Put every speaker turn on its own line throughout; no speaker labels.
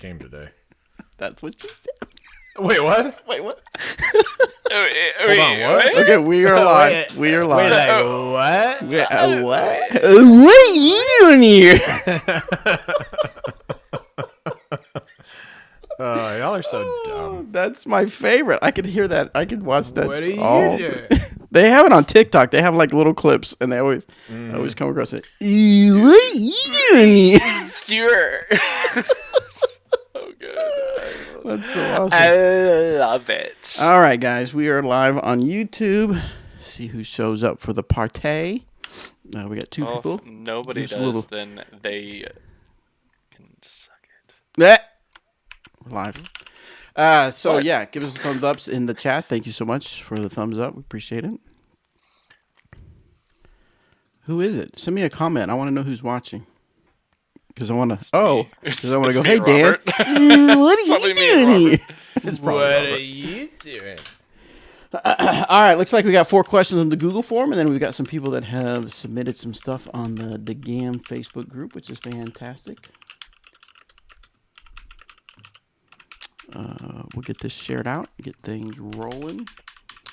came today.
That's what you said.
Wait, what?
Wait, what?
Hold on, what?
Okay, we are live. We are live.
Wait, like, what?
What? What are you doing here?
Y'all are so dumb.
That's my favorite. I could hear that. I could watch that.
What are you doing?
They have it on TikTok. They have like little clips, and they always come across it. What are you doing here?
Skewer. So good.
That's so awesome.
I love it.
All right, guys, we are live on YouTube. See who shows up for the party. We got two people.
If nobody
Just a
does,
little-
then they can suck it.
We're live. So
What?
yeah, give us a thumbs ups in the chat. Thank you so much for the thumbs up. We appreciate it. Who is it? Send me a comment. I want to know who's watching. Because I want to. Oh, because I want to go. Hey, Dan. What are you doing here? It's probably
What
Robert.
are you doing?
All right, looks like we got 4 questions on the Google form, and then we've got some people that have submitted some stuff on the GAM Facebook group, which is fantastic. We'll get this shared out, get things rolling.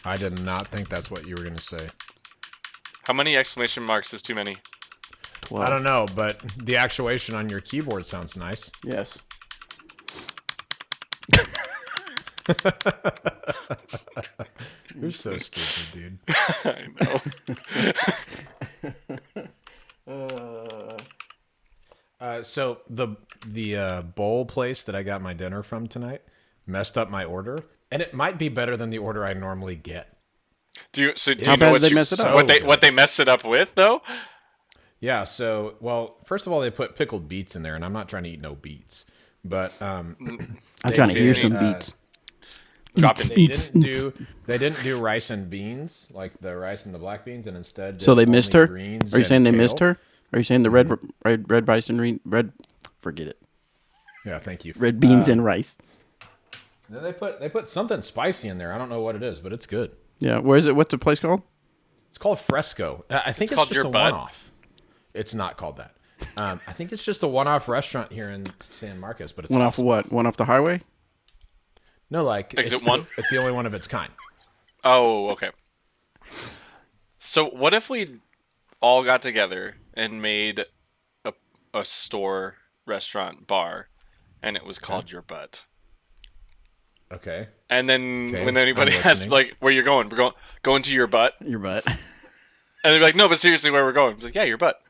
I did not think that's what you were going to say.
How many exclamation marks is too many?
12.
I don't know, but the actuation on your keyboard sounds nice.
Yes.
You're so stupid, dude.
I know.
So the bowl place that I got my dinner from tonight messed up my order, and it might be better than the order I normally get.
Do you
How
know
bad
what
did they
you-
mess it up?
What they messed it up with though?
Yeah, so, well, first of all, they put pickled beets in there, and I'm not trying to eat no beets. But
I'm trying to hear some beats.
Dropping
they didn't do rice and beans, like the rice and the black beans, and instead
So
did
they missed
only
her?
greens
Are you saying
and
they
kale.
missed her? Are you saying the red rice and red? Forget it.
Yeah, thank you.
Red beans and rice.
Then they put something spicy in there. I don't know what it is, but it's good.
Yeah. Where is it? What's the place called?
It's called Fresco. I think it's
called
just
Your
a
Butt?
one-off. It's not called that. I think it's just a one-off restaurant here in San Marcos, but it's
One off
awesome.
what? One off the highway?
No, like
Exit 1?
It's the only one of its kind.
Oh, okay. So what if we all got together and made a store, restaurant, bar, and it was called Your Butt?
Okay.
And then
Okay,
when anybody
I'm
asks,
listening.
like, where you're going, we're going to your butt.
Your butt.
And they'd be like, no, but seriously, where we're going? It's like, yeah, your butt.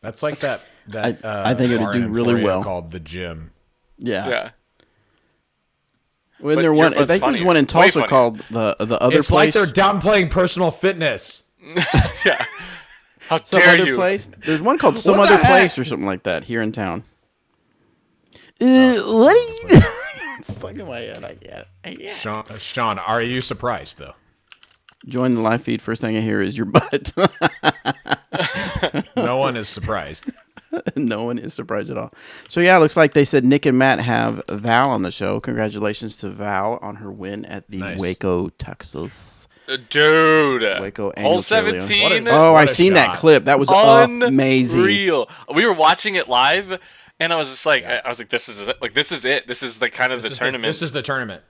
That's like that.
I think it would
bar
do
in
really
Emporia
well.
Called the Gym.
Yeah.
Yeah.
When
But
there
your
one, I
butt's
think there's
funnier.
one in
Way
Tulsa
funnier.
called the other
It's
place.
like they're downplaying personal fitness.
Yeah. How
some
dare
other
you?
place. There's one called some
What the
other place
heck?
or something like that here in town. What are you? It's stuck in my head. I get it.
Sean, are you surprised though?
Join the live feed. First thing I hear is your butt.
No one is surprised.
No one is surprised at all. So yeah, it looks like they said Nick and Matt have Val on the show. Congratulations to Val on her win at the
Nice.
Waco, Texas.
Dude.
Waco annual
Hole
show, Leon.
17.
Oh,
What
I've
a
seen that
shot.
clip. That was amazing.
Unreal. We were watching it live, and I was just like, I was like, this is it. Like, this is it. This is the kind of the tournament.
This is the tournament.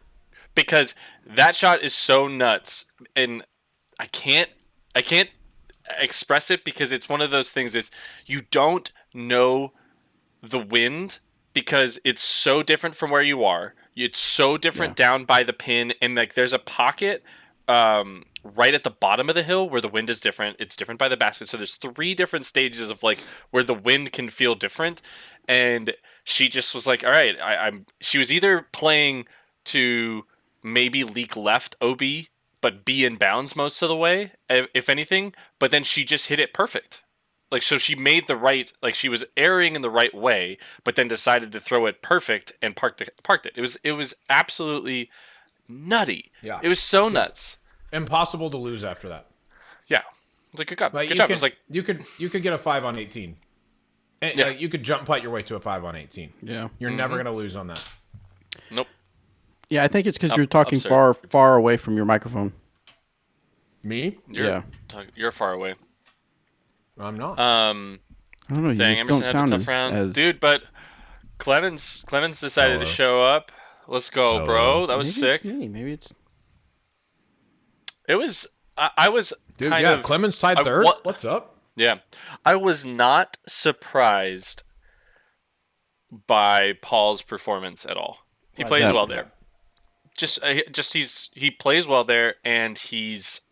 Because that shot is so nuts, and I can't express it because it's one of those things. Is you don't know the wind because it's so different from where you are. It's so different down by the pin, and like there's a pocket right at the bottom of the hill where the wind is different. It's different by the basket. So there's 3 different stages of like where the wind can feel different, and she just was like, all right, she was either playing to maybe leak left OB, but be in bounds most of the way, if anything. But then she just hit it perfect. Like, so she made the right, like she was erring in the right way, but then decided to throw it perfect and parked it. It was absolutely nutty.
Yeah.
It was so nuts.
Impossible to lose after that.
Yeah. It was like, good job.
Like,
Good job. It was like,
you could get a 5 on 18. And,
Yeah.
like, you could jump putt your way to a 5 on 18.
Yeah.
You're never gonna lose on that.
nope.
Yeah, I think it's because
Up-
you're talking
absurd.
far away from your microphone.
Me?
You're far away.
I'm not.
I don't know. You
Dang,
just
Emerson
don't
had a
sound
tough round.
as
Dude, but Clemens decided to
Hello.
show up. Let's go,
Hello.
bro. That was
Maybe
sick.
It's me. Maybe it's.
It was. I was
Dude,
kind
yeah,
of.
Clemens tied third. What's up?
Yeah, I was not surprised by Paul's performance at all. He
Why is
plays
that?
well there. He plays well there, and he's.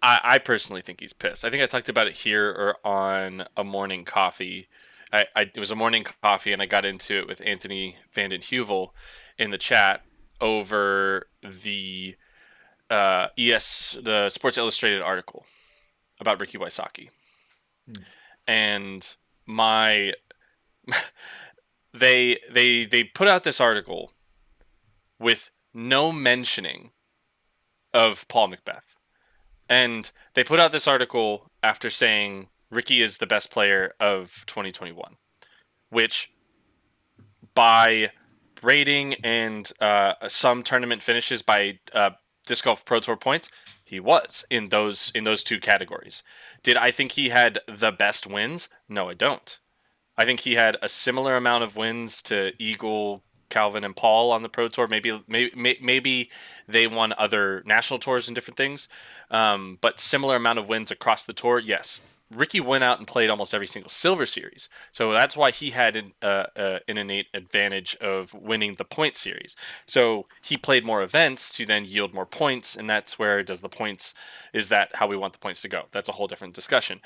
I personally think he's pissed. I think I talked about it here or on a morning coffee. It was a morning coffee, and I got into it with Anthony Vanden Heuvel in the chat over the the Sports Illustrated article about Ricky Wysocki, and my they put out this article with no mentioning of Paul Macbeth. And they put out this article after saying Ricky is the best player of 2021, which by rating and some tournament finishes by Disc Golf Pro Tour points, he was in those two categories. Did I think he had the best wins? No, I don't. I think he had a similar amount of wins to Eagle, Calvin, and Paul on the Pro Tour. Maybe they won other national tours and different things, but similar amount of wins across the tour. Yes, Ricky went out and played almost every single Silver Series, so that's why he had an innate advantage of winning the point series. So he played more events to then yield more points, and that's where does the points? Is that how we want the points to go? That's a whole different discussion.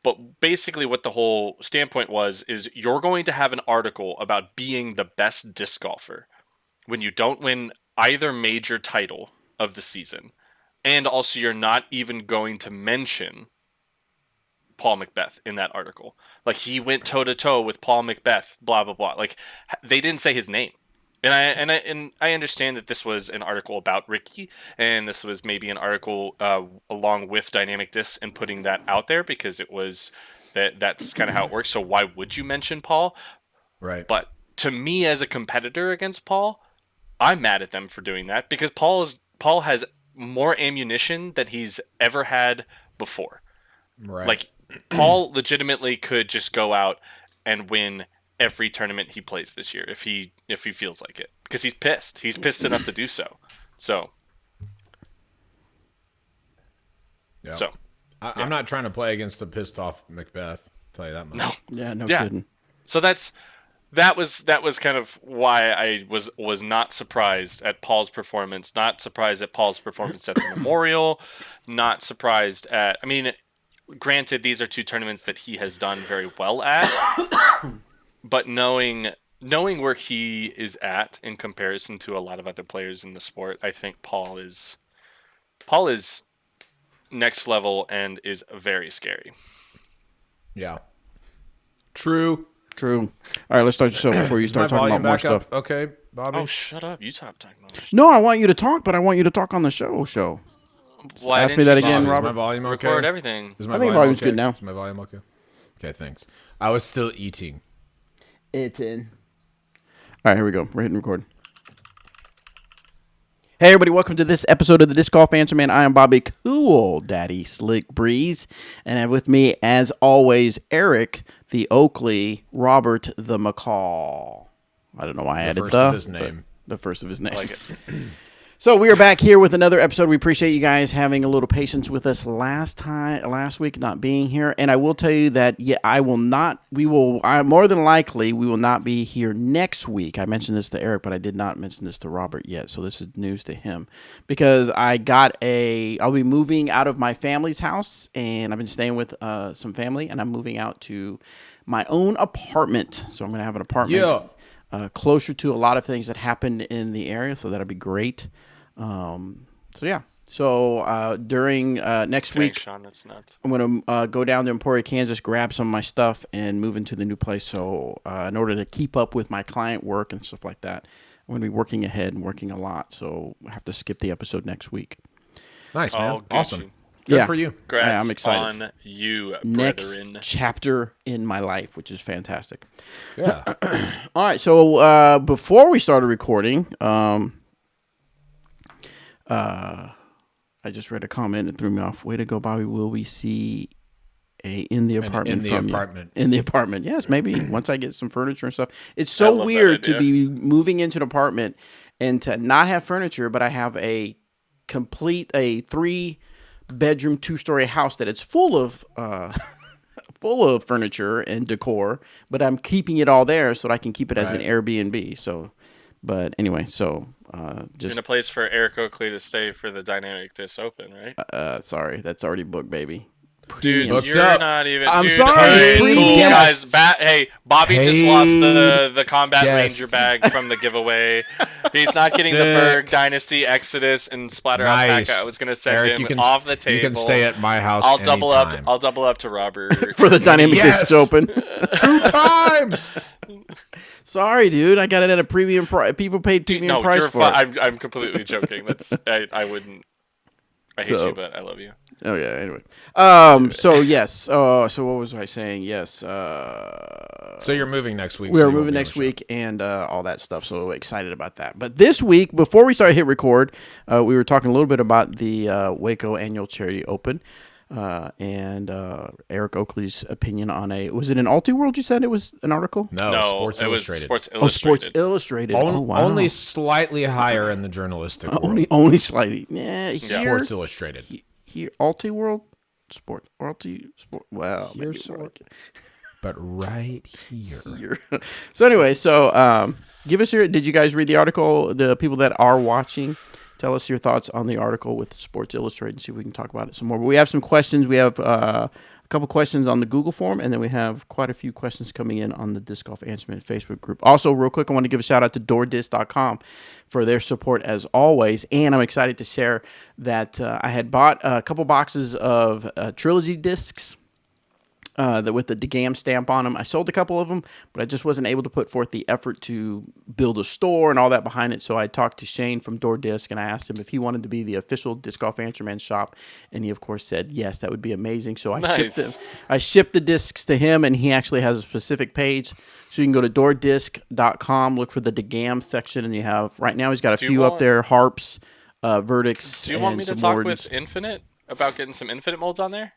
But basically what the whole standpoint was is you're going to have an article about being the best disc golfer when you don't win either major title of the season. And also you're not even going to mention Paul Macbeth in that article. Like he went toe to toe with Paul Macbeth, blah, blah, blah. Like they didn't say his name. And I understand that this was an article about Ricky, and this was maybe an article along with Dynamic Disc and putting that out there because it was that's kind of how it works. So why would you mention Paul?
Right.
But to me, as a competitor against Paul, I'm mad at them for doing that because Paul has more ammunition than he's ever had before.
Right.
Like Paul legitimately could just go out and win every tournament he plays this year if he feels like it because he's pissed enough to do so.
Yeah.
So
I'm not trying to play against the pissed off Macbeth. I'll tell you that much.
no,
Yeah, no kidding.
So that was kind of why I was not surprised at Paul's performance, not surprised at Paul's performance at the Memorial, not surprised at. I mean, granted, these are two tournaments that he has done very well at. But knowing where he is at in comparison to a lot of other players in the sport, I think Paul is next level and is very scary.
Yeah. True.
All right, let's start the show before you start talking about more stuff.
Okay, Bobby.
Oh, shut up! You stop talking about this.
No, I want you to talk, but I want you to talk on the show.
Why
Ask
didn't
me that
you
again,
just
Is
Robert.
my volume okay?
Record everything.
Is my
I think
volume
volume's
okay?
good now.
Is my volume okay? Okay, thanks. I was still eating.
It's in. All right, here we go. We're hitting record. Hey, everybody. Welcome to this episode of the Disc Golf Answer Man. I am Bobby Cool Daddy Slick Breeze. And I have with me, as always, Eric, the Oakley, Robert, the McCall. I don't know why I added
first of his name.
The first of his name.
I like it.
So we are back here with another episode. We appreciate you guys having a little patience with us last week not being here. And I will tell you that more than likely we will not be here next week. I mentioned this to Eric, but I did not mention this to Robert yet. So this is news to him because I'll be moving out of my family's house, and I've been staying with some family, and I'm moving out to my own apartment. So I'm going to have an apartment closer to a lot of things that happened in the area. So that'll be great. During next week,
Sean, that's nuts.
I'm going to go down to Emporia, Kansas, grab some of my stuff, and move into the new place. So in order to keep up with my client work and stuff like that, I'm going to be working ahead and working a lot. So I have to skip the episode next week.
Nice, man.
Oh,
Awesome. Good for you.
Congrats
Yeah, I'm excited.
on you,
Next
brethren.
chapter in my life, which is fantastic.
Yeah.
All right, so before we started recording, I just read a comment that threw me off. Way to go, Bobby. Will we see in the apartment
in the
from
apartment.
you. In the apartment, yes, maybe once I get some furniture and stuff. It's
I
so
love that
weird to
idea.
be moving into an apartment and to not have furniture, but I have a 3-bedroom, 2-story house that it's full of full of furniture and decor, but I'm keeping it all there so that I can keep it as an
Right.
Airbnb. So, but anyway, so
In
just
a place for Eric Oakley to stay for the Dynamic Disc Open, right?
sorry, that's already booked, baby.
Dude,
Premium.
Booked
you're
up.
not even.
I'm
Dude,
sorry,
all right, cool,
premium.
guys.
guests.
Hey, Bobby just lost
Paid
the Combat
guests.
Ranger bag from the giveaway. He's not getting the
Sick.
Berg Dynasty Exodus and Splatter
Nice.
Alpaca. I was gonna send
Eric,
him off the table.
You can stay at my house.
I'll double up.
anytime.
I'll double up to Robert
For the Dynamic
Yes!
Discs Open.
2 times.
Sorry, dude. I got it at a premium price. People paid
Dude,
premium
no,
price
you're
for
fine.
it.
I'm completely joking. I wouldn't. I hate
So-
you, but I love you.
Oh yeah. Anyway. So yes. So what was I saying? Yes.
So you're moving next week.
We
so
are
you won't
moving
be on
next
the show.
week and all that stuff. So excited about that. But this week, before we start hit record, we were talking a little bit about the Waco Annual Charity Open and Eric Oakley's opinion on was it an Ultiworld? You said it was an article.
No, Sports
it was
Illustrated.
Sports
Oh,
Illustrated.
Sports Illustrated. Oh wow.
Only slightly higher in the journalistic world.
only slightly. Yeah. Here.
Sports Illustrated.
Here. Ultiworld. Sport. Sport. Wow.
Here, sort. But right here.
So anyway, give us your. Did you guys read the article? The people that are watching, tell us your thoughts on the article with Sports Illustrated and see if we can talk about it some more. But we have some questions. We have a couple questions on the Google form, and then we have quite a few questions coming in on the Disc Golf Answerman Facebook group. Also, real quick, I want to give a shout out to DoorDisc.com for their support as always. And I'm excited to share that I had bought a couple boxes of Trilogy discs. With the DeGam stamp on them. I sold a couple of them, but I just wasn't able to put forth the effort to build a store and all that behind it. So I talked to Shane from Door Disc and I asked him if he wanted to be the official Disc Golf Answerman shop, and he of course said yes, that would be amazing. So I shipped the discs to him, and he actually has a specific page. So you can go to doordisc.com, look for the DeGam section, and you have right now he's got a few up there, harps, verdicts.
Do you want me to
some
talk
wardens.
with Infinite about getting some Infinite molds on there?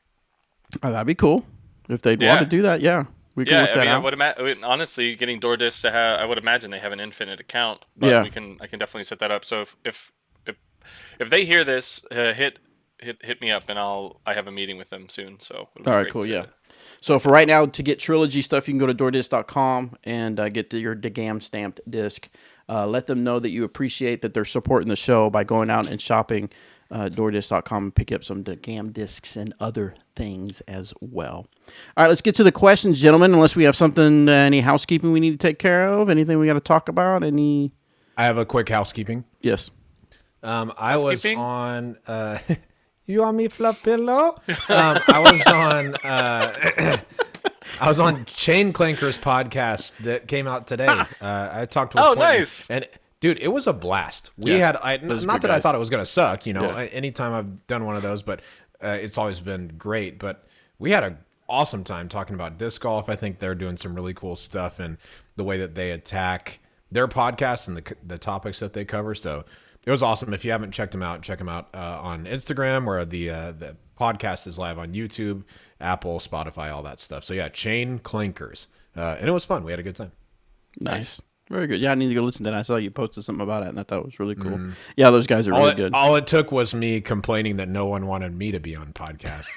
Oh, that'd be cool. If they'd want to do that, yeah. We can work that out.
Honestly, getting DoorDisc to have, I would imagine they have an Infinite account, but I can definitely set that up. So if they hear this, hit me up, and I have a meeting with them soon. So
all right, cool, yeah. So for right now, to get Trilogy stuff, you can go to doordisc.com and get your DeGam stamped disc. Let them know that you appreciate that they're supporting the show by going out and shopping doordisc.com and pick up some DeGam discs and other things as well. All right, let's get to the questions, gentlemen. Unless we have something, any housekeeping we need to take care of, anything we got to talk about, any?
I have a quick housekeeping.
Yes.
I was
Housekeeping?
on. You want me fluff pillow? I was on. I was on Chain Clanker's podcast that came out today. I talked with.
Oh,
Courtney,
nice.
And dude, it was a blast. We
Yeah,
had.
those are
Not
good
that I
guys.
thought it was gonna suck. You know,
Yeah.
anytime I've done one of those, but it's always been great. But we had an awesome time talking about disc golf. I think they're doing some really cool stuff and the way that they attack their podcast and the topics that they cover. So it was awesome. If you haven't checked them out, check them out on Instagram, where the podcast is live on YouTube, Apple, Spotify, all that stuff. So yeah, Chain Clankers, and it was fun. We had a good time.
Nice. Very good. Yeah, I need to go listen to that. I saw you posted something about it, and I thought it was really cool. Yeah, those guys are really good.
All it took was me complaining that no one wanted me to be on podcasts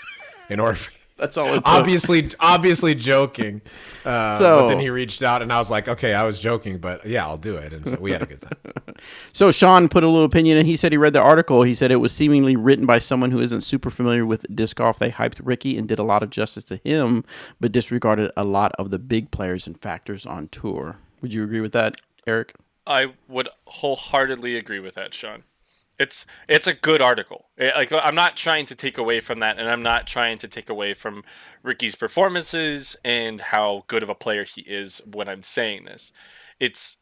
in order.
That's all it took.
Obviously joking. But then he reached out, and I was like, okay, I was joking, but yeah, I'll do it. And so we had a good time.
So Sean put a little opinion in. He said he read the article. He said it was seemingly written by someone who isn't super familiar with disc golf. They hyped Ricky and did a lot of justice to him, but disregarded a lot of the big players and factors on tour. Would you agree with that, Eric?
I would wholeheartedly agree with that, Sean. It's a good article. I'm not trying to take away from that, and I'm not trying to take away from Ricky's performances and how good of a player he is when I'm saying this. It's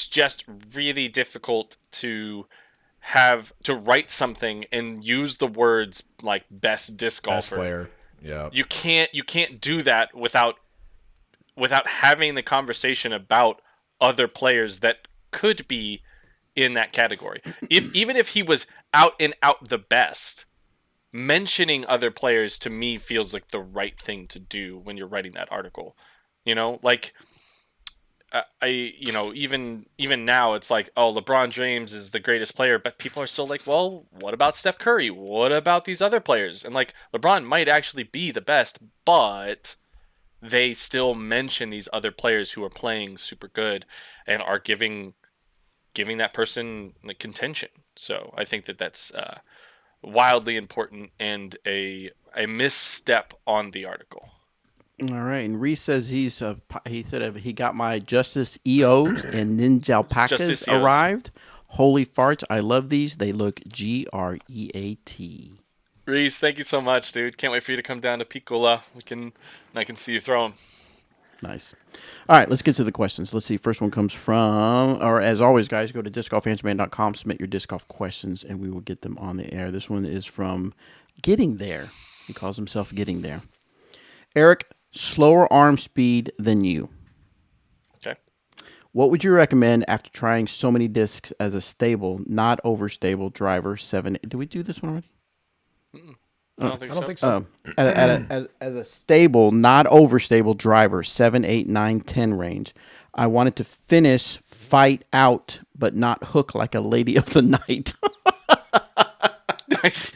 just really difficult to write something and use the words like best disc
Best
golfer.
player. Yeah.
You can't do that without having the conversation about other players that could be in that category. Even if he was out and out the best, mentioning other players to me feels like the right thing to do when you're writing that article. Like even now it's like, oh, LeBron James is the greatest player, but people are still like, well, what about Steph Curry? What about these other players? And like, LeBron might actually be the best, but they still mention these other players who are playing super good and are giving that person like contention. So I think that that's wildly important and a misstep on the article.
All right, and Reese says he said he got my Justice EOs and Ninja Alpacas
Justice EOs.
arrived. Holy farts! I love these. They look GREAT.
Reese, thank you so much, dude. Can't wait for you to come down to Piccola. I can see you throw them.
Nice. All right, let's get to the questions. Let's see. First one comes from, or as always, guys, go to discgolfanswerman.com, submit your disc golf questions, and we will get them on the air. This one is from Getting There. He calls himself Getting There. Eric, slower arm speed than you.
Okay.
What would you recommend after trying so many discs as a stable, not overstable driver? 7. Did we do this one already?
I don't think so.
As a stable, not overstable driver, 7, 8, 9, 10 range. I wanted to finish fight out, but not hook like a lady of the night.
Nice.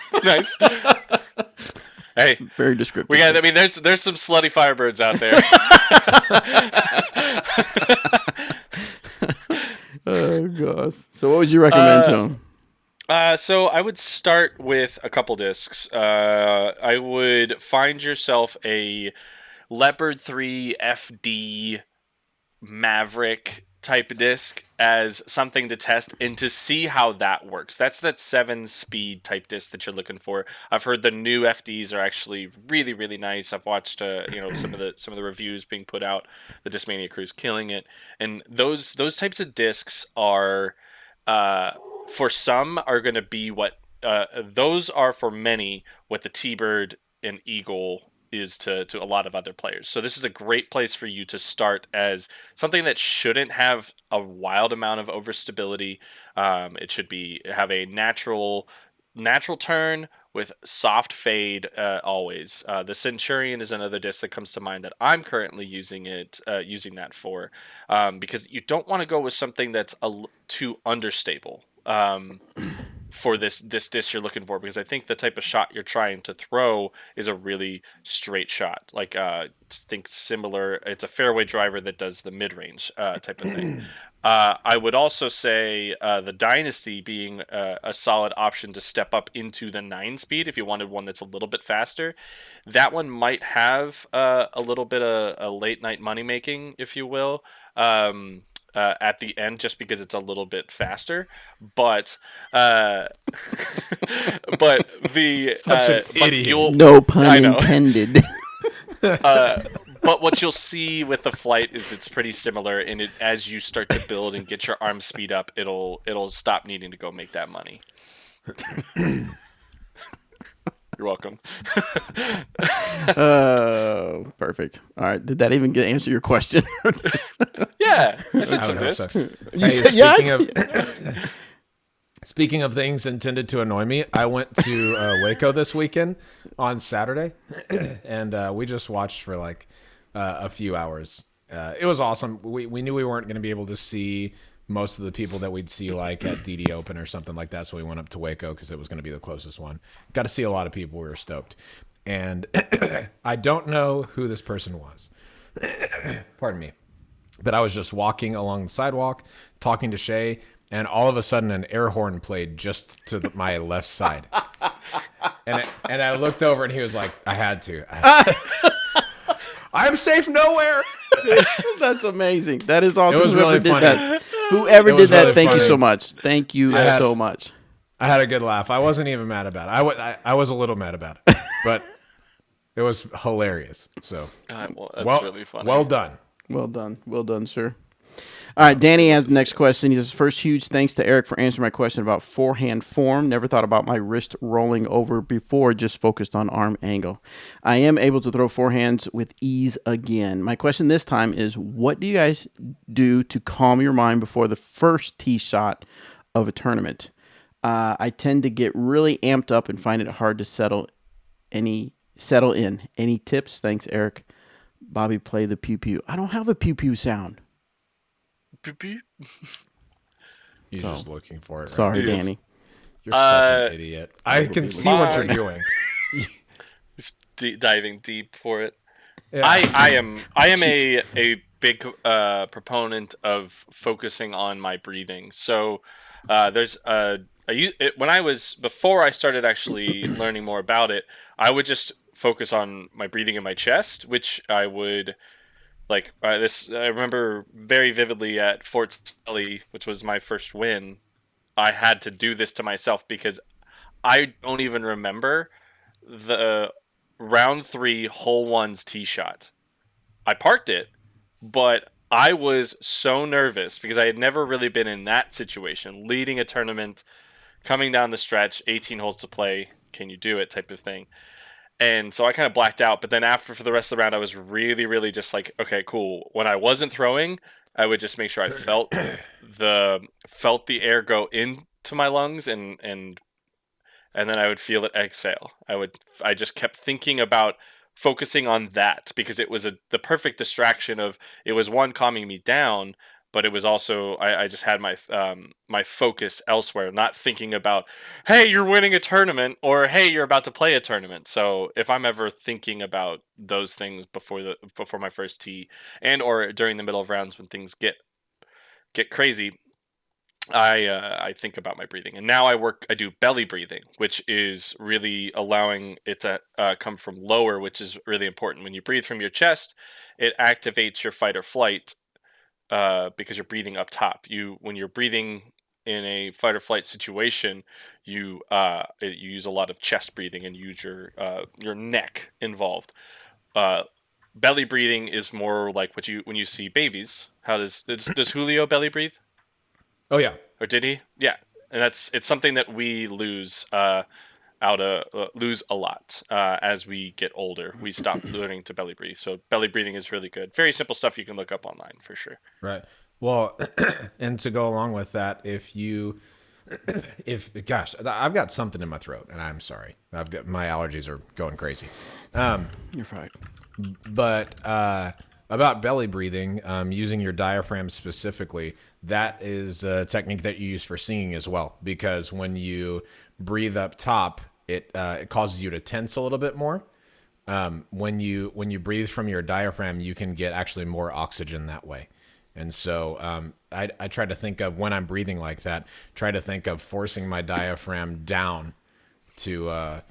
Hey,
very descriptive.
There's some slutty Firebirds out there.
Oh gosh. So what would you recommend to him?
So I would start with a couple discs. I would find yourself a Leopard 3 FD Maverick type disc as something to test and to see how that works. That's that 7-speed type disc that you're looking for. I've heard the new FDs are actually really, really nice. I've watched some of the reviews being put out. The Discmania crew's killing it, and those types of discs are for some are going to be what those are for many what the T-Bird and Eagle is to a lot of other players. So this is a great place for you to start as something that shouldn't have a wild amount of overstability. It should have a natural turn with soft fade always. The Centurion is another disc that comes to mind that I'm currently using that for, because you don't want to go with something that's too understable. For this disc you're looking for, because I think the type of shot you're trying to throw is a really straight shot. Like think similar. It's a fairway driver that does the mid range type of thing. I would also say the Dynasty being a solid option to step up into the 9-speed if you wanted one that's a little bit faster. That one might have a little bit of a late night money making, if you will. At the end, just because it's a little bit faster, but the
Such an idiot.
No pun intended.
But what you'll see with the flight is it's pretty similar, and as you start to build and get your arm speed up, it'll stop needing to go make that money. You're welcome.
Perfect. All right. Did that even answer your question?
Yeah, I said some discs.
So.
You
Hey,
said yes?
Speaking of things intended to annoy me, I went to Waco this weekend on Saturday, and we just watched for like a few hours. It was awesome. We knew we weren't going to be able to see most of the people that we'd see like at DD Open or something like that, so we went up to Waco because it was going to be the closest one. Got to see a lot of people. We were stoked. And I don't know who this person was. Pardon me. But I was just walking along the sidewalk, talking to Shay, and all of a sudden an air horn played just to my left side. And I looked over and he was like, I had to. I'm safe nowhere.
That's amazing. That is awesome.
It was
Whoever
really
did
funny.
that. Whoever did that,
really
thank you
funny.
so much. Thank you so much.
I had a good laugh. I wasn't even mad about it. I was a little mad about it, but it was hilarious. So,
Well, that's really funny.
Well done.
Well done, sir. All right, Danny has the next question. He says, first, huge thanks to Eric for answering my question about forehand form. Never thought about my wrist rolling over before, just focused on arm angle. I am able to throw forehands with ease again. My question this time is, what do you guys do to calm your mind before the first tee shot of a tournament? I tend to get really amped up and find it hard to settle settle in. Any tips? Thanks, Eric. Bobby, play the pew pew. I don't have a pew pew sound.
He's
So,
just looking for it.
Sorry,
Right now.
Danny.
You're such an idiot. I
will
can
be
see what you're
mine.
doing.
Just diving deep for it.
Yeah.
I am a big proponent of focusing on my breathing. So there's when I was before I started actually learning more about it, I would just focus on my breathing in my chest, which I would like this. I remember very vividly at Fort Sully, which was my first win. I had to do this to myself because I don't even remember the round 3 hole one's tee shot. I parked it, but I was so nervous because I had never really been in that situation, leading a tournament, coming down the stretch, 18 holes to play, can you do it type of thing. And so I kind of blacked out, but then after for the rest of the round I was really really just like, okay, cool. When I wasn't throwing, I would just make sure I felt the air go into my lungs and then I would feel it exhale. I just kept thinking about focusing on that because it was the perfect distraction of it was one calming me down, but it was also I just had my focus elsewhere, not thinking about hey you're winning a tournament or hey you're about to play a tournament. So if I'm ever thinking about those things before my first tee and or during the middle of rounds when things get crazy, I think about my breathing, and now I do belly breathing, which is really allowing it to come from lower, which is really important. When you breathe from your chest, it activates your fight or flight because you're breathing up top. When you're breathing in a fight or flight situation, you use a lot of chest breathing and use your neck involved. Belly breathing is more like when you see babies. How does Julio belly breathe?
Oh yeah.
Or did he? Yeah, and it's something that we lose lose a lot as we get older. We stop learning to belly breathe. So belly breathing is really good. Very simple stuff you can look up online for sure.
Right. Well, and to go along with that, gosh, I've got something in my throat, and I'm sorry. I've got my allergies are going crazy.
You're fine.
But about belly breathing, using your diaphragm specifically, that is a technique that you use for singing as well. Because when you breathe up top, it causes you to tense a little bit more. When you breathe from your diaphragm, you can get actually more oxygen that way. And so I try to think of when I'm breathing like that, try to think of forcing my diaphragm down to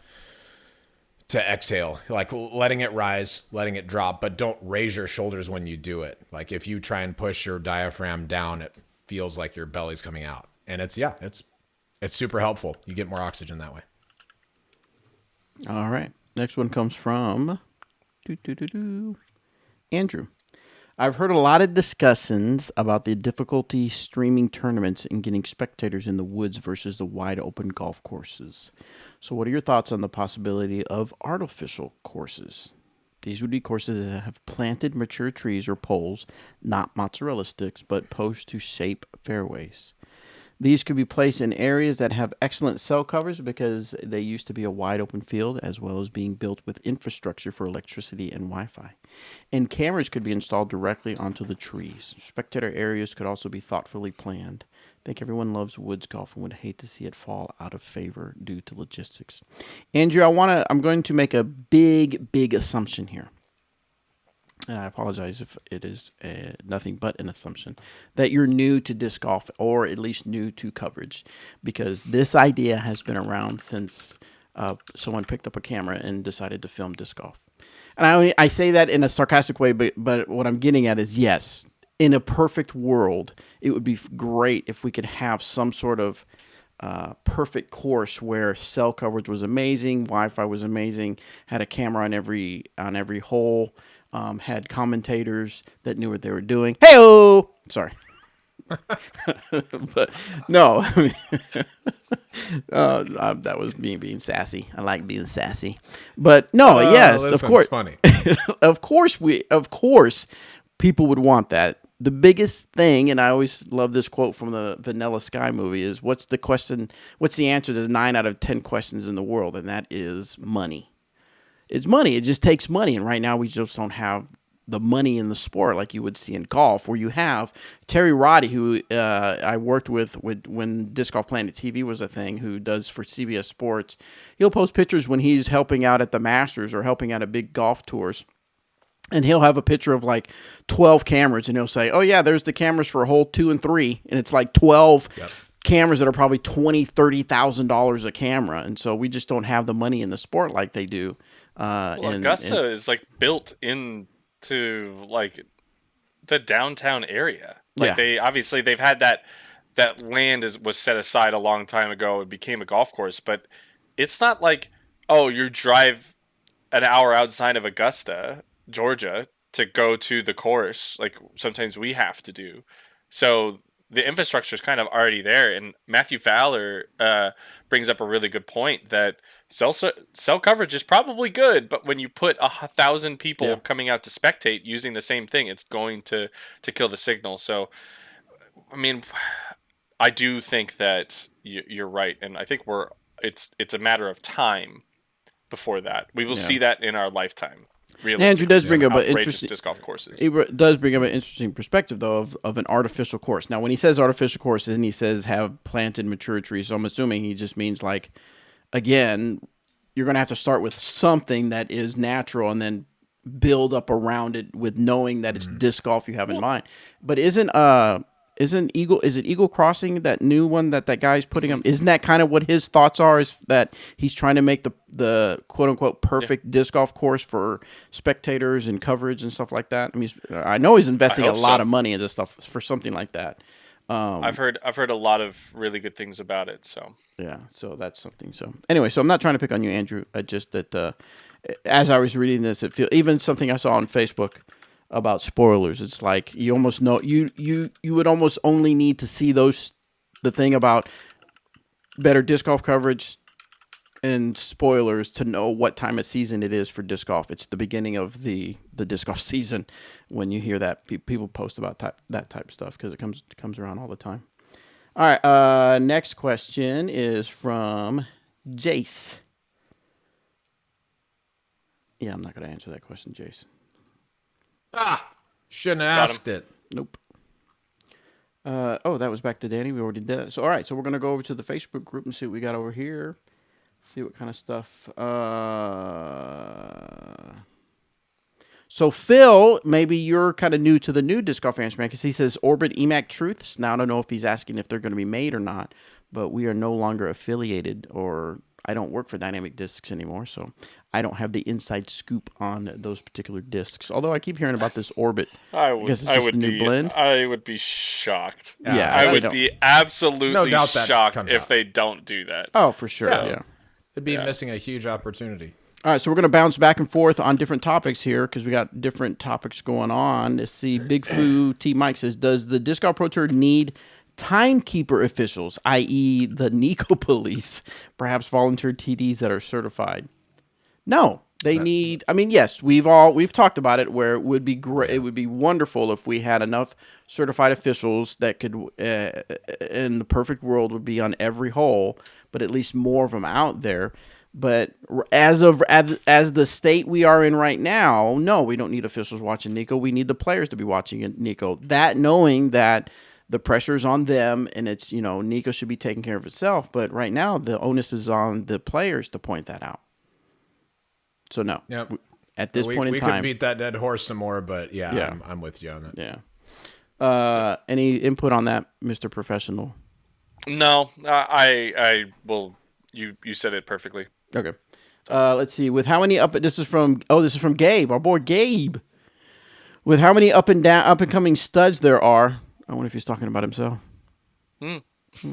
exhale, like letting it rise, letting it drop, but don't raise your shoulders when you do it. Like if you try and push your diaphragm down, it feels like your belly's coming out. And it's super helpful. You get more oxygen that way.
All right. Next one comes from Andrew. I've heard a lot of discussions about the difficulty streaming tournaments and getting spectators in the woods versus the wide open golf courses. So what are your thoughts on the possibility of artificial courses? These would be courses that have planted mature trees or poles, not mozzarella sticks, but posts to shape fairways. These could be placed in areas that have excellent cell covers because they used to be a wide open field, as well as being built with infrastructure for electricity and Wi-Fi. And cameras could be installed directly onto the trees. Spectator areas could also be thoughtfully planned. I think everyone loves woods golf and would hate to see it fall out of favor due to logistics. Andrew, I'm going to make a big assumption here. And I apologize if it is nothing but an assumption, that you're new to disc golf or at least new to coverage, because this idea has been around since someone picked up a camera and decided to film disc golf. And I say that in a sarcastic way, but what I'm getting at is, yes, in a perfect world, it would be great if we could have some sort of perfect course where cell coverage was amazing, Wi-Fi was amazing, had a camera on every hole, had commentators that knew what they were doing. Hey-oh! Sorry. But no, that was me being sassy. I like being sassy. But no, yes, of course.
Funny.
Of course, people would want that. The biggest thing, and I always love this quote from the Vanilla Sky movie, is what's the answer to 9 out of 10 questions in the world? And that is money. it's money. It just takes money, and right now we just don't have the money in the sport like you would see in golf, where you have Terry Roddy, who I worked with when Disc Golf Planet TV was a thing, who does for CBS Sports. He'll post pictures when he's helping out at the Masters or helping out at big golf tours. And he'll have a picture of like 12 cameras, and he'll say, "Oh yeah, there's the cameras for hole 2 and 3," and it's like 12 cameras that are probably $20,000-$30,000 a camera, and so we just don't have the money in the sport like they do.
Augusta is like built into like the downtown area. Like they've had that land was set aside a long time ago. It became a golf course, but it's not like, oh, you drive an hour outside of Augusta, Georgia, to go to the course like sometimes we have to do. So the infrastructure is kind of already there. And Matthew Fowler brings up a really good point that cell coverage is probably good, but when you put 1,000 people coming out to spectate using the same thing, it's going to kill the signal. So, I mean, I do think that you're right, and I think it's a matter of time before that. We will see that in our lifetime.
Andrew does bring up an interesting
disc golf courses.
He does bring up an interesting perspective, though, of an artificial course. Now, when he says artificial courses and he says have planted mature trees, so I'm assuming he just means like, again, you're going to have to start with something that is natural and then build up around it with knowing that it's disc golf you have in mind. But isn't Eagle Crossing, that new one that guy's putting up? Isn't that kind of what his thoughts are? Is that he's trying to make the quote unquote perfect disc golf course for spectators and coverage and stuff like that? I mean, I know he's investing a lot of money into stuff for something like that.
I've heard a lot of really good things about it. So
yeah, so that's something. So anyway, so I'm not trying to pick on you, Andrew. Just that as I was reading this, even something I saw on Facebook about spoilers. It's like you almost know you would almost only need to see the thing about better disc golf coverage and spoilers to know what time of season it is for disc golf. It's the beginning of the disc golf season when you hear that people post about that type of stuff, because it comes around all the time. All right, next question is from Jace. Yeah, I'm not going to answer that question, Jace.
Shouldn't have asked it.
Nope. That was back to Danny. We already did it. So, all right. So we're going to go over to the Facebook group and see what we got over here. See what kind of stuff. So, Phil, maybe you're kind of new to the new Disc Golf Answer Man, because he says Orbit EMAC Truths. Now, I don't know if he's asking if they're going to be made or not, but we are no longer affiliated, or I don't work for Dynamic Discs anymore, so I don't have the inside scoop on those particular discs. Although I keep hearing about this Orbit. I
would be shocked.
Yeah,
I would be absolutely shocked if they don't do that.
Oh, for sure. Yeah.
It'd be missing a huge opportunity.
All right, so we're going to bounce back and forth on different topics here, because we got different topics going on. Let's see. Big Foo T. Mike says, does the Disc Golf Pro Tour need timekeeper officials, i.e. the Nico police, perhaps volunteer TDs that are certified? No, they need. I mean, yes, we've talked about it, where it would be great. It would be wonderful if we had enough certified officials that could, in the perfect world, would be on every hole, but at least more of them out there. But as the state we are in right now, no, we don't need officials watching Nico. We need the players to be watching Nico. That, knowing that the pressure's on them, and it's, Nico should be taking care of itself. But right now, the onus is on the players to point that out. So no, at this point in time,
we could beat that dead horse some more. But I'm with you on that.
Yeah. Any input on that, Mr. Professional?
No, I will. You said it perfectly.
Okay. Let's see. With how many this is from Gabe, our boy Gabe. With how many up and coming studs there are, I wonder if he's talking about himself.
I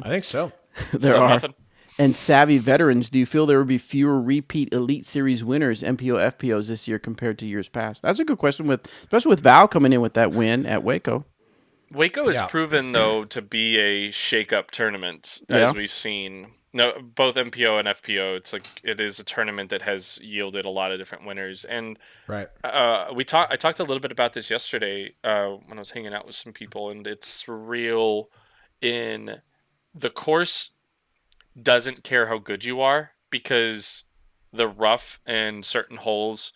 think so.
There are. Nothing. And savvy veterans, do you feel there will be fewer repeat Elite Series winners, MPO, FPOs this year compared to years past? That's a good question, especially with Val coming in with that win at Waco.
Waco is proven, though, to be a shake-up tournament, as we've seen. No, both MPO and FPO. It is a tournament that has yielded a lot of different winners, and I talked a little bit about this yesterday when I was hanging out with some people, and it's real. In the course doesn't care how good you are, because the rough and certain holes,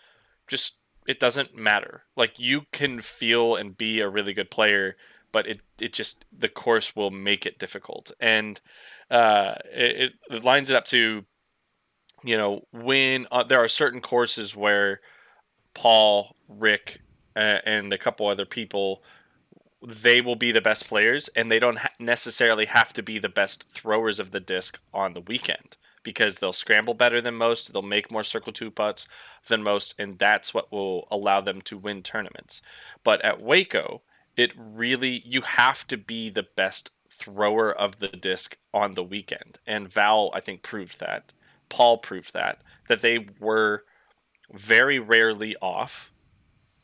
just it doesn't matter. Like you can feel and be a really good player, but it just the course will make it difficult, and it lines it up to when there are certain courses where Paul, Rick, and a couple other people, they will be the best players, and they don't necessarily have to be the best throwers of the disc on the weekend because they'll scramble better than most, they'll make more circle two putts than most, and that's what will allow them to win tournaments. But at Waco, it really you have to be the best thrower of the disc on the weekend, and Val I think proved that. Paul proved that they were very rarely off,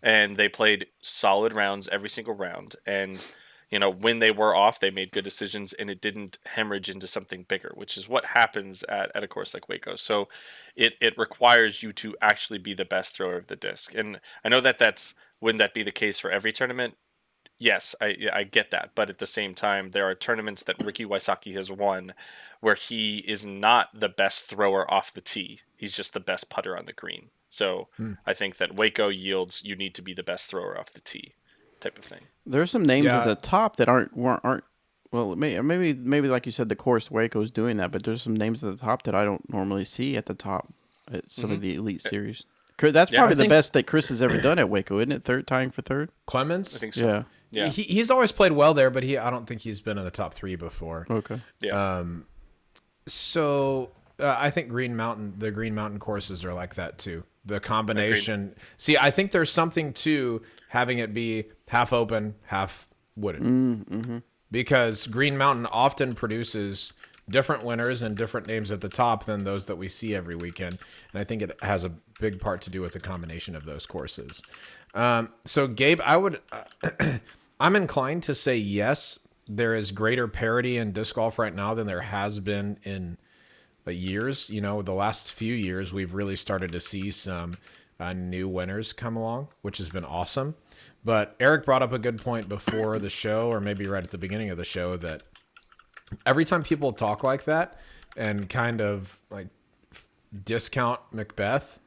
and they played solid rounds every single round. And when they were off, they made good decisions, and it didn't hemorrhage into something bigger, which is what happens at a course like Waco. So it requires you to actually be the best thrower of the disc. And I know wouldn't that be the case for every tournament? Yes, I get that, but at the same time, there are tournaments that Ricky Wysocki has won where he is not the best thrower off the tee. He's just the best putter on the green. So I think that Waco yields you need to be the best thrower off the tee, type of thing.
There are some names
Yeah.
at the top that aren't well, maybe like you said, the course Waco is doing that, but there's some names at the top that I don't normally see at the top at some of the elite series. That's
Yeah,
probably
I
the
think-
best that Chris has ever done at Waco, isn't it? Tying for third.
Clemens.
I think so.
Yeah.
Yeah.
He's always played well there, but I don't think he's been in the top 3 before.
Okay.
Yeah.
So I think the Green Mountain courses are like that too. The combination. See, I think there's something to having it be half open, half wooded. Because Green Mountain often produces different winners and different names at the top than those that we see every weekend. And I think it has a big part to do with the combination of those courses. So Gabe, I'm inclined to say yes. There is greater parity in disc golf right now than there has been in years. The last few years, we've really started to see some new winners come along, which has been awesome. But Eric brought up a good point before the show, or maybe right at the beginning of the show, that every time people talk like that and kind of like discount Macbeth,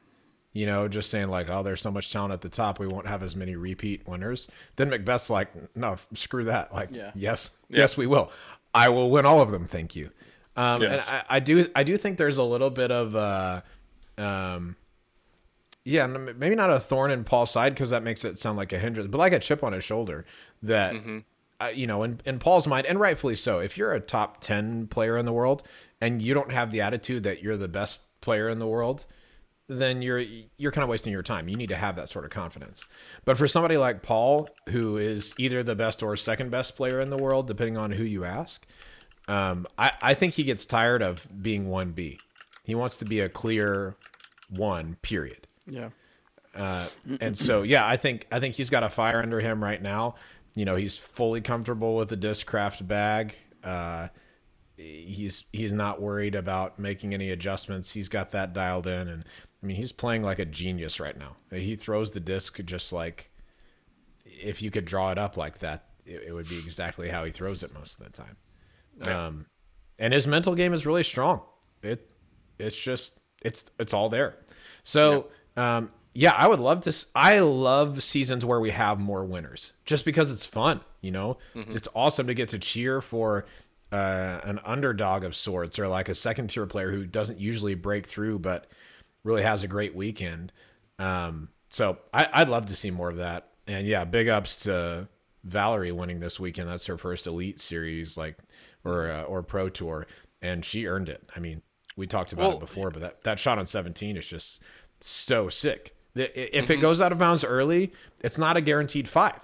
just saying like, oh, there's so much talent at the top, we won't have as many repeat winners. Then Macbeth's like, no, screw that. Like, yes, we will. I will win all of them. Thank you.
Yes.
And I do think there's a little bit of maybe not a thorn in Paul's side, because that makes it sound like a hindrance, but like a chip on his shoulder that, in Paul's mind, and rightfully so, if you're a top 10 player in the world and you don't have the attitude that you're the best player in the world, then you're kind of wasting your time. You need to have that sort of confidence. But for somebody like Paul, who is either the best or second best player in the world, depending on who you ask, I think he gets tired of being 1B. He wants to be a clear 1, period.
Yeah.
And so, I think he's got a fire under him right now. He's fully comfortable with the Discraft bag. He's not worried about making any adjustments. He's got that dialed in, and he's playing like a genius right now. He throws the disc just like, if you could draw it up like that, it would be exactly how he throws it most of the time.
Yeah.
And his mental game is really strong. It's all there. So, I would love to. I love seasons where we have more winners, just because it's fun. It's awesome to get to cheer for an underdog of sorts, or like a second tier player who doesn't usually break through, but really has a great weekend. So I'd love to see more of that. And big ups to Valerie winning this weekend. That's her first Elite Series, or Pro Tour, and she earned it. We talked about it before, but that shot on 17 is just so sick. If it goes out of bounds early, it's not a guaranteed 5.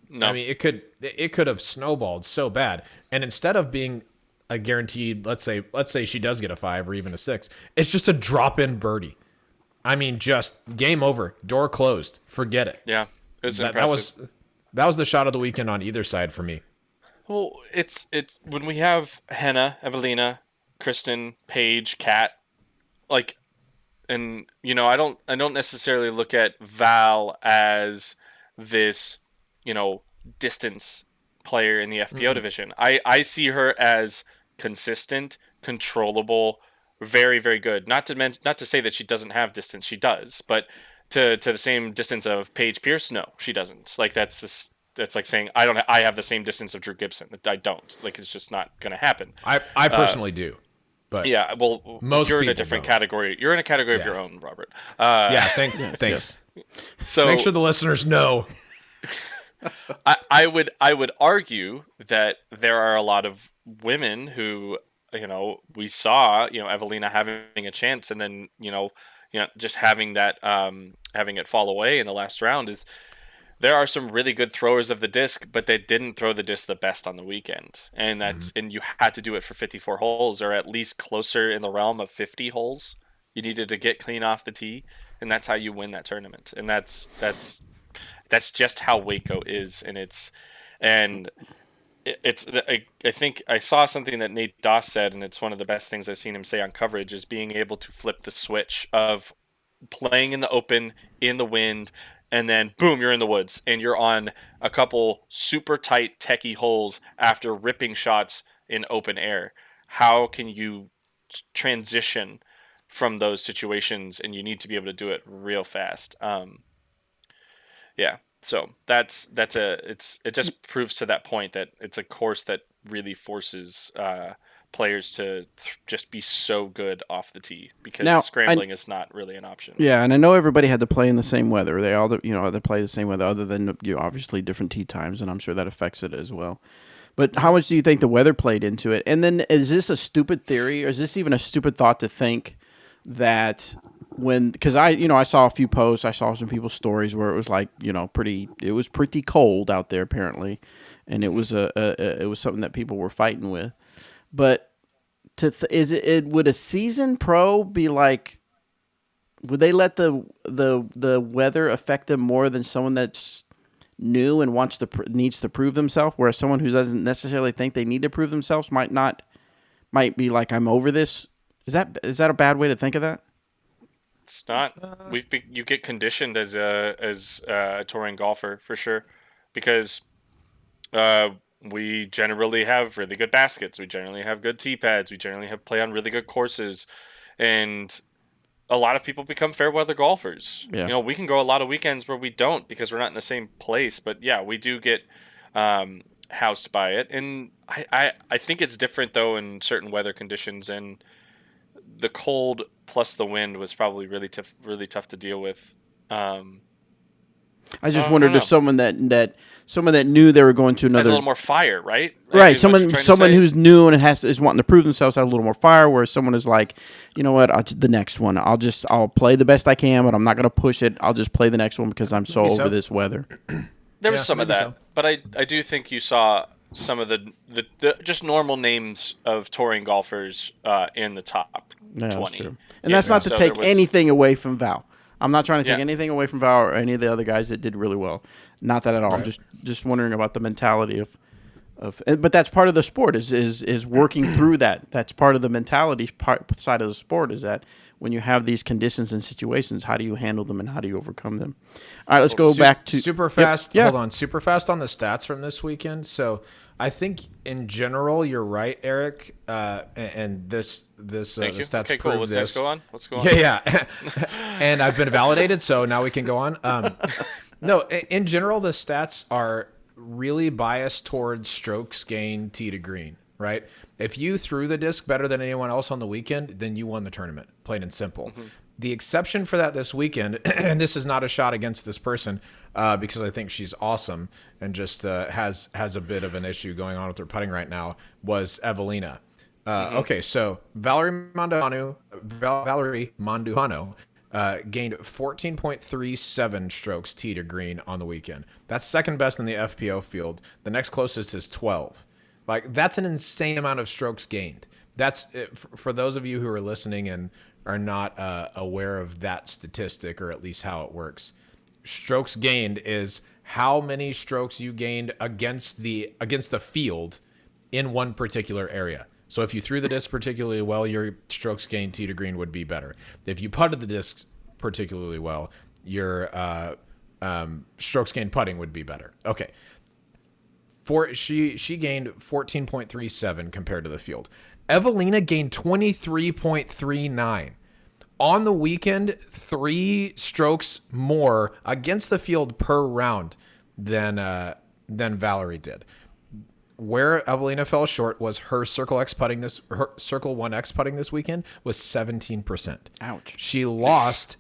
No.
It could have snowballed so bad. And instead of being a guaranteed, let's say she does get a 5 or even a 6, it's just a drop-in birdie. Just game over, door closed, forget it.
Yeah, it was impressive.
That was the shot of the weekend on either side for me.
Well, it's when we have Henna, Evelina, Kristen, Paige, Kat, and I don't necessarily look at Val as this, distance player in the FPO division. I see her as consistent, controllable, very, very good. Not to say that she doesn't have distance, she does, but to the same distance of Paige Pierce, no, she doesn't. Like that's like saying I have the same distance of Drew Gibson. I don't. Like it's just not going to happen.
I personally do, but
Yeah, well,
most
you're in a
people
different
don't.
category. You're in a category of
Yeah.
your own, Robert.
Yeah,
Yes,
thanks.
So
Make sure the listeners know.
I would argue that there are a lot of women who, we saw, Evelina having a chance, and then just having that having it fall away in the last round. Is there are some really good throwers of the disc, but they didn't throw the disc the best on the weekend, and and you had to do it for 54 holes, or at least closer in the realm of 50 holes. You needed to get clean off the tee, and that's how you win that tournament. And that's just how Waco is, and I think I saw something that Nate Doss said, and it's one of the best things I've seen him say on coverage, is being able to flip the switch of playing in the open, in the wind, and then boom, you're in the woods, and you're on a couple super tight techie holes after ripping shots in open air. How can you transition from those situations? And you need to be able to do it real fast. Yeah, so it just proves to that point that it's a course that really forces players to just be so good off the tee, because
Now,
scrambling is not really an option.
Yeah, and I know everybody had to play in the same weather. They all, had to play the same weather, other than obviously different tee times, and I'm sure that affects it as well. But how much do you think the weather played into it? And then, is this a stupid theory, or is this even a stupid thought to think that because I saw a few posts, I saw some people's stories where it was like, it was pretty cold out there apparently, and it was it was something that people were fighting with. But would a seasoned pro be like? Would they let the weather affect them more than someone that's new and needs to prove themselves? Whereas someone who doesn't necessarily think they need to prove themselves might be like, I'm over this. Is that a bad way to think of that?
It's not. You get conditioned as a touring golfer for sure, because we generally have really good baskets. We generally have good tee pads. We generally have play on really good courses, and a lot of people become fair weather golfers.
Yeah.
We can go a lot of weekends where we don't, because we're not in the same place. But yeah, we do get housed by it, and I think it's different though in certain weather conditions, and the cold plus the wind was probably really tough to deal with.
I just wondered if someone that knew they were going to
has
another
a little more fire, right?
right,
Is what you're trying to
someone
say?
who's new and is wanting to prove themselves has a little more fire, whereas someone is like, you know what, the next one, I'll play the best I can, but I'm not going to push it. I'll just play the next one because I'm so
Maybe
over
so.
this weather.
There was
Yeah,
some of
maybe
that,
so.
but I do think you saw some of the just normal names of touring golfers in the top
Yeah,
20.
that's true. And that's not to
So
take
there was-
anything away from Val. I'm not trying to take
Yeah.
anything away from Val or any of the other guys that did really well. Not that at all.
Right.
Just wondering about the mentality of but that's part of the sport is working through that. That's part of the mentality side of the sport, is that when you have these conditions and situations, how do you handle them and how do you overcome them? All right, let's go back to
super
Yep,
fast.
yeah.
Hold on, super fast on the stats from this weekend. So I think in general you're right, Eric. And this the
Thank you.
stats
Okay, cool.
prove
Let's
this.
go on. Let's go on.
Yeah. And I've been validated, so now we can go on. No, in general the stats are really biased towards strokes gained tee to green, right? If you threw the disc better than anyone else on the weekend, then you won the tournament, plain and simple.
Mm-hmm.
The exception for that this weekend, and this is not a shot against this person, because I think she's awesome and just has a bit of an issue going on with her putting right now, was Evelina. Okay, so Valerie Manduhano gained 14.37 strokes tee to green on the weekend. That's second best in the FPO field. The next closest is 12. Like, that's an insane amount of strokes gained. That's for those of you who are listening and are not aware of that statistic, or at least how it works. Strokes gained is how many strokes you gained against the field in one particular area. So if you threw the disc particularly well, your strokes gained tee to green would be better. If you putted the disc particularly well, your strokes gained putting would be better. Okay. She gained 14.37 compared to the field. Evelina gained 23.39. On the weekend, 3 strokes more against the field per round than Valerie did. Where Evelina fell short was her Circle 1X putting this weekend was 17%.
Ouch.
She lost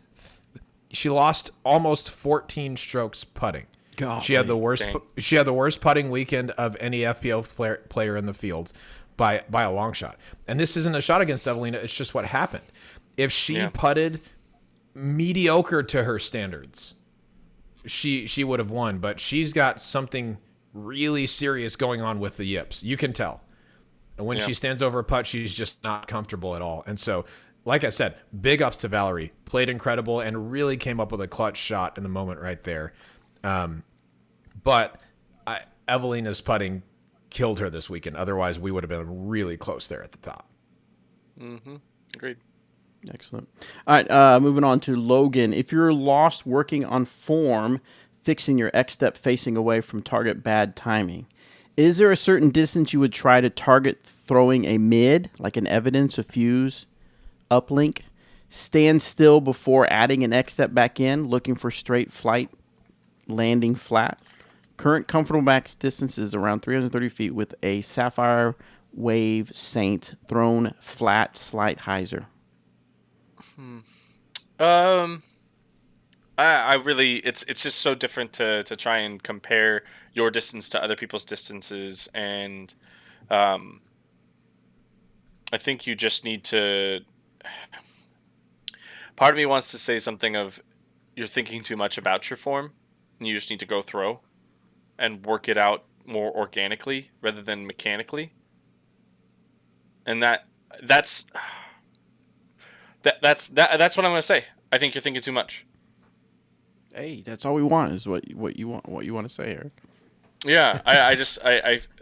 almost 14 strokes putting.
God,
She had the worst.
Dang.
She had the worst putting weekend of any FPO player in the field by a long shot. And this isn't a shot against Evelina. It's just what happened. If she putted mediocre to her standards, she would have won. But she's got something really serious going on with the yips. You can tell. And when she stands over a putt, she's just not comfortable at all. And so, like I said, big ups to Valerie. Played incredible and really came up with a clutch shot in the moment right there. But Evelina's putting killed her this weekend. Otherwise, we would have been really close there at the top.
Mm-hmm. Agreed.
Excellent. All right, moving on to Logan. If you're lost working on form, fixing your X step facing away from target bad timing, is there a certain distance you would try to target throwing a mid, like an evidence, a fuse, uplink? Stand still before adding an X step back in, looking for straight flight, landing flat. Current comfortable max distance is around 330 feet with a Sapphire Wave Saint thrown flat slight hyzer.
I really, it's just so different to try and compare your distance to other people's distances, and I think you just need to. Part of me wants to say something of, you're thinking too much about your form, and you just need to go throw, and work it out more organically rather than mechanically, and that's what I'm gonna say. I think you're thinking too much.
Hey, that's all we want is what you want to say, Eric.
Yeah,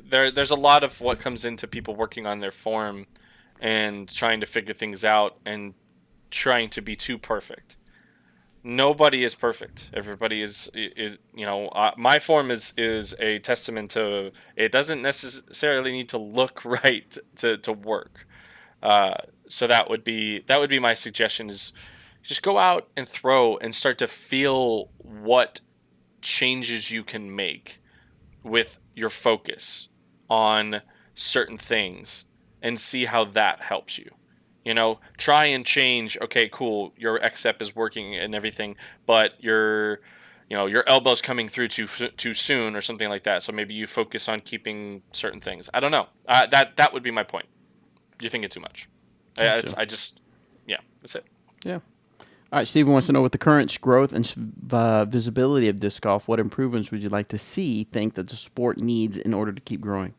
there's a lot of what comes into people working on their form and trying to figure things out and trying to be too perfect. Nobody is perfect. Everybody is my form is a testament to, it doesn't necessarily need to look right to work. So that would be my suggestion, is just go out and throw and start to feel what changes you can make with your focus on certain things and see how that helps you. Try and change. Okay, cool. Your X step is working and everything, but your elbow's coming through too soon or something like that. So maybe you focus on keeping certain things. I don't know. That would be my point. You're thinking too much. That's it.
Yeah. All right, Steven wants to know, with the current growth and visibility of disc golf, what improvements would you like to think that the sport needs in order to keep growing?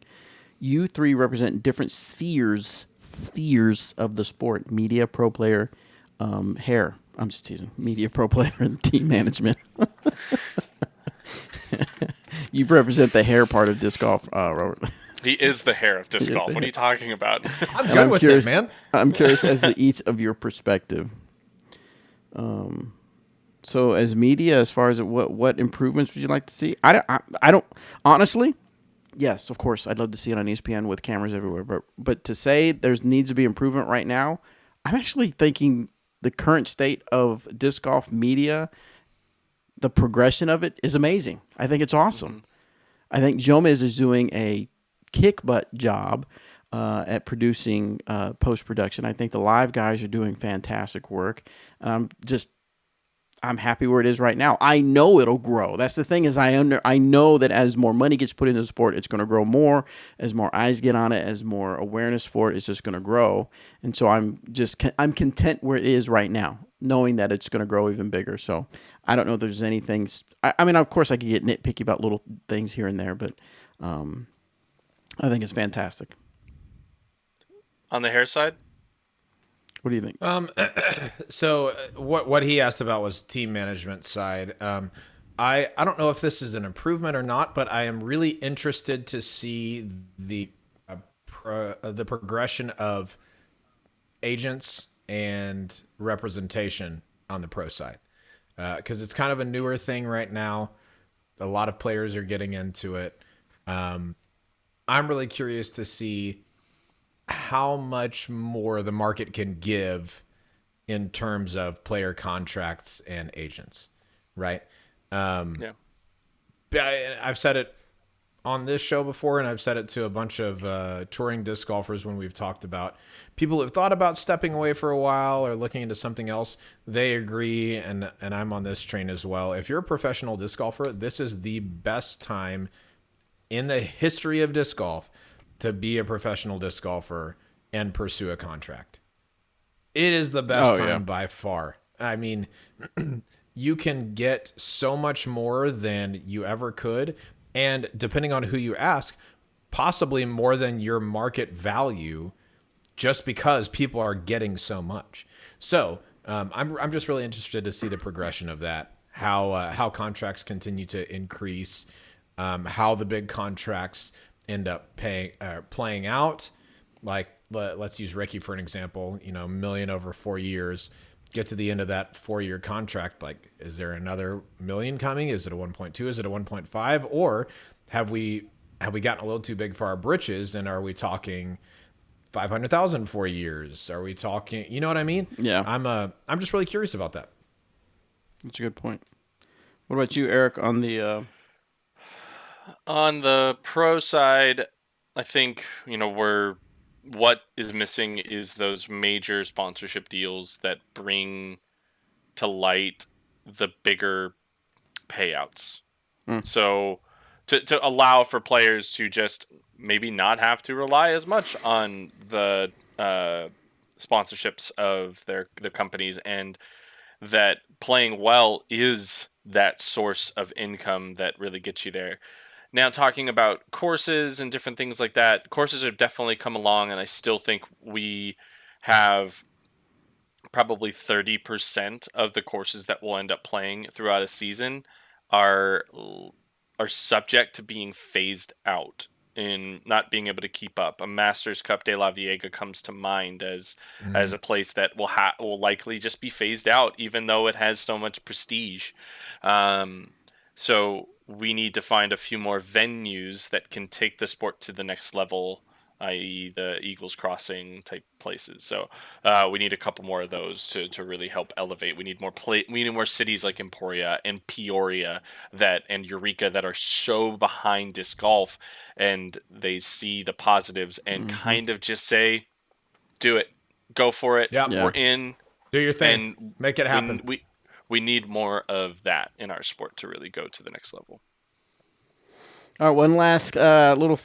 You three represent different spheres of the sport: media, pro player, hair. I'm just teasing. Media, pro player, and team management. You represent the hair part of disc golf, Robert.
He is the hair of disc golf. What are you talking about?
I'm good with it, man.
I'm curious as to each of your perspective. So as media, as far as what improvements would you like to see? I don't honestly. Yes, of course, I'd love to see it on ESPN with cameras everywhere. But to say there needs to be improvement right now, I'm actually thinking the current state of disc golf media, the progression of it is amazing. I think it's awesome. Mm-hmm. I think Jomez is doing a kick butt job at producing post-production. I think the live guys are doing fantastic work. I'm happy where it is right now. I know it'll grow. That's the thing, is I know that as more money gets put into the sport, it's going to grow more. As more eyes get on it, as more awareness for it, it's just going to grow. And so I'm content where it is right now, knowing that it's going to grow even bigger. So I don't know if there's anything. I mean, of course, I could get nitpicky about little things here and there, but I think it's fantastic.
On the hair side?
What do you think?
So what he asked about was team management side. I don't know if this is an improvement or not, but I am really interested to see the progression of agents and representation on the pro side, because it's kind of a newer thing right now. A lot of players are getting into it. I'm really curious to see how much more the market can give in terms of player contracts and agents, right?
Yeah.
I've said it on this show before, and I've said it to a bunch of touring disc golfers when we've talked about people who've thought about stepping away for a while or looking into something else. They agree, and I'm on this train as well. If you're a professional disc golfer, this is the best time in the history of disc golf to be a professional disc golfer and pursue a contract. It is the best time by far. I mean, you can get so much more than you ever could. And depending on who you ask, possibly more than your market value, just because people are getting so much. So I'm just really interested to see the progression of that, how contracts continue to increase, how the big contracts end up playing out. Like let's use Ricky for an example. $1 million over 4 years. Get to the end of that 4-year contract, like, is there another $1 million coming? Is it a 1.2? Is it a 1.5? Or have we gotten a little too big for our britches, and are we talking 500,000 4 years? Are we talking, you know what I mean?
Yeah.
I'm just really curious about that.
That's a good point. What about you, Eric, on the
pro side? I think, what is missing is those major sponsorship deals that bring to light the bigger payouts. So to allow for players to just maybe not have to rely as much on the sponsorships of their companies, and that playing well is that source of income that really gets you there. Now, talking about courses and different things like that, courses have definitely come along, and I still think we have probably 30% of the courses that we'll end up playing throughout a season are subject to being phased out in not being able to keep up. A Masters Cup de la Viega comes to mind as a place that will likely just be phased out, even though it has so much prestige. So we need to find a few more venues that can take the sport to the next level, i.e. the Eagles Crossing type places. So we need a couple more of those to really help elevate. We need more cities like Emporia and Peoria and Eureka that are so behind disc golf, and they see the positives and kind of just say, do it, go for it.
Yep.
We're in.
Do your thing.
And
make it happen.
We need more of that in our sport to really go to the next level.
All right, one last little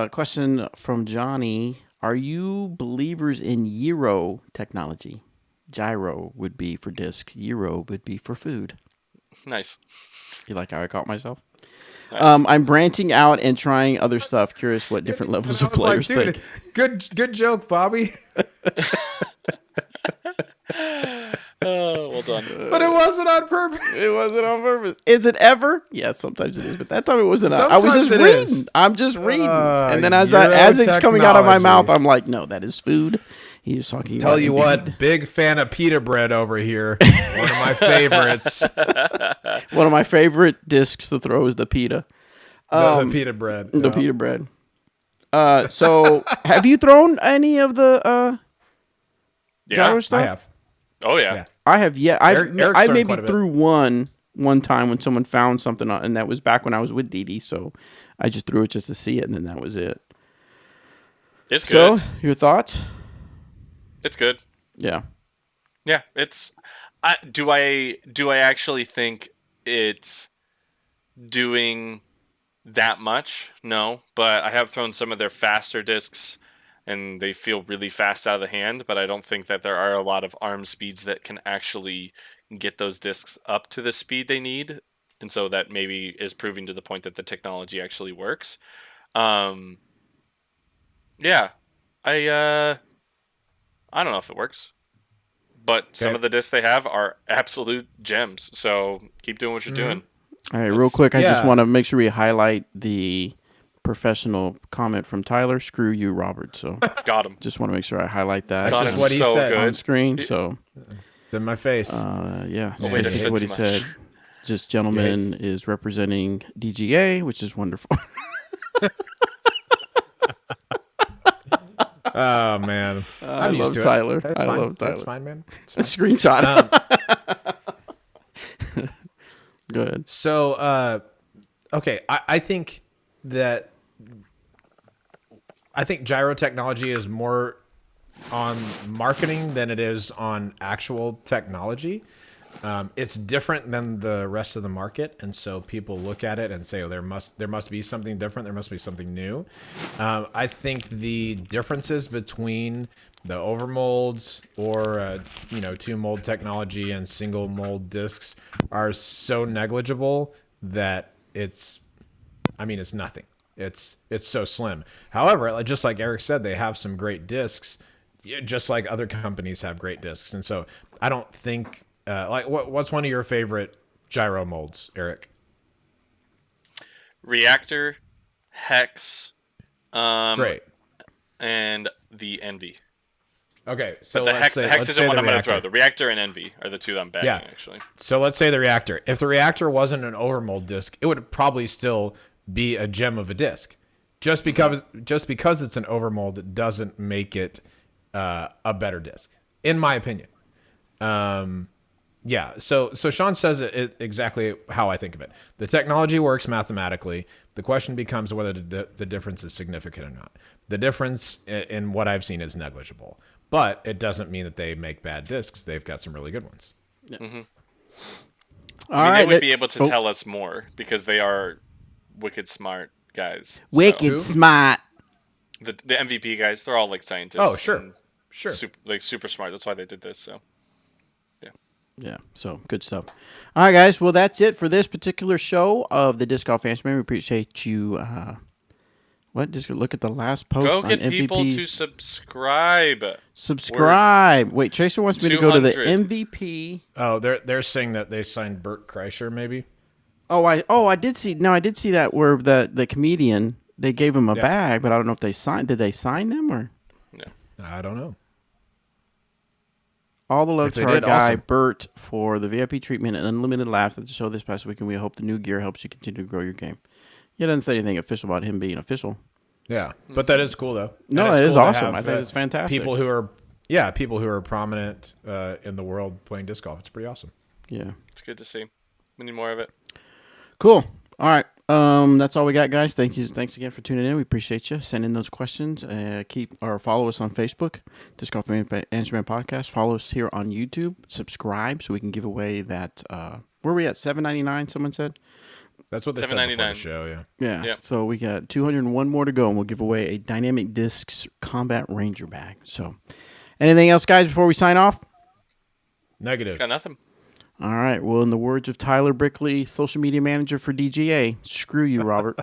question from Johnny. Are you believers in Gyro technology? Gyro would be for disc. Gyro would be for food.
Nice.
You like how I caught myself?
Nice.
I'm branching out and trying other stuff. Curious what different levels of players think.
Good joke, Bobby.
Oh, well done.
But it wasn't on purpose.
It wasn't on purpose. Is it ever? Yeah, sometimes it is. But that time it wasn't. I was
Sometimes
just
it
reading.
is.
I'm just reading. And then as
Gyro
it's coming out of my mouth,
technology.
I'm like, no, that is food. He was talking about.
Tell you what, big fan of pita bread over here. One of my favorites.
One of my favorite discs to throw is the pita.
The pita bread.
The pita bread. So, have you thrown any of the gyro stuff?
I have.
Oh, yeah.
I have yet. I
Eric's
maybe
thrown quite a bit.
threw one time when someone found something, and that was back when I was with Dee. So I just threw it just to see it, and then that was it.
It's good.
So, your thoughts?
It's good.
Yeah.
Yeah, do I actually think it's doing that much? No, but I have thrown some of their faster discs, and they feel really fast out of the hand, but I don't think that there are a lot of arm speeds that can actually get those discs up to the speed they need, and so that maybe is proving to the point that the technology actually works. Yeah, I don't know if it works, but some of the discs they have are absolute gems, so keep doing what you're doing.
All right, real quick, I just want to make sure we highlight the professional comment from Tyler. Screw you, Robert. So
Got him.
just want to make sure I highlight that.
Got
just
him
what he
so
said.
good.
On screen. So
It's in my face.
yeah,
Oh, wait, I
that's
said
what he
too
said.
much.
Just gentleman is representing DGA, which is wonderful.
Oh man,
I
I'm used
love
to
Tyler.
it. That's
I
fine.
love
That's
Tyler.
fine, man. It's
A
fine.
screenshot. Go ahead.
So, okay, I think gyro technology is more on marketing than it is on actual technology. It's different than the rest of the market, and so people look at it and say, "Oh, there must be something different. There must be something new." I think the differences between the overmolds or two mold technology and single mold discs are so negligible that it's nothing. It's so slim. However, just like Eric said, they have some great discs, just like other companies have great discs, and so I don't think what's one of your favorite gyro molds, Eric?
Reactor, Hex,
Great.
and the Envy.
Okay,
But
so
the
let's
Hex
say
isn't what
the
I'm going to throw.
reactor.
The Reactor and Envy are the two that I'm bagging,
Yeah.
actually.
So let's say the reactor. If the reactor wasn't an overmold disc, it would probably still be a gem of a disc. Just because it's an overmold doesn't make it a better disc, in my opinion. Yeah. So Sean says it exactly how I think of it. The technology works mathematically. The question becomes whether the difference is significant or not. The difference in what I've seen is negligible, but it doesn't mean that they make bad discs. They've got some really good ones.
Mm-hmm.
All
I mean,
right,
they would be able to tell us more because they are wicked smart guys.
wicked
Who?
smart.
The MVP guys, they're all like scientists.
Oh, sure.
and
Sure.
super smart. That's why they did this. So
Yeah, so good stuff. All right, guys. Well, that's it for this particular show of the Disc Golf Answer Man. We appreciate you. Just look at the last post
go
on
get
MVPs.
people to subscribe.
Subscribe. Wait, Tracer wants me to go to the
200.
MVP.
Oh, they're saying that they signed Bert Kreischer, maybe.
I did see. No, I did see that where the comedian, they gave him a
Yeah.
bag, but I don't know if they signed. Did they sign them or?
No.
I don't know.
All the love
If
to
they
our
did,
guy
awesome.
Bert for the VIP treatment and unlimited laughs at the show this past week, and we hope the new gear helps you continue to grow your game. He doesn't say anything official about him being official.
Yeah, but that is cool though.
No,
And it's
that is
cool to
awesome.
have,
I think it's fantastic.
People who are prominent in the world playing disc golf. It's pretty awesome.
Yeah.
It's good to see. We need more of it.
Cool. All right. That's all we got, guys. Thanks again for tuning in. We appreciate you. Send in those questions. Follow us on Facebook, Disc Golf Answerman Podcast. Follow us here on YouTube. Subscribe so we can give away that. Where are we at? $7.99. Someone said.
That's what they said before the
$7.99.
show. Yeah.
Yeah.
Yep.
So we got 201 more to go, and we'll give away a Dynamic Discs Combat Ranger bag. So, anything else, guys, before we sign off?
Negative.
Got nothing.
All right. Well, in the words of Tyler Brickley, social media manager for DGA, screw you, Robert.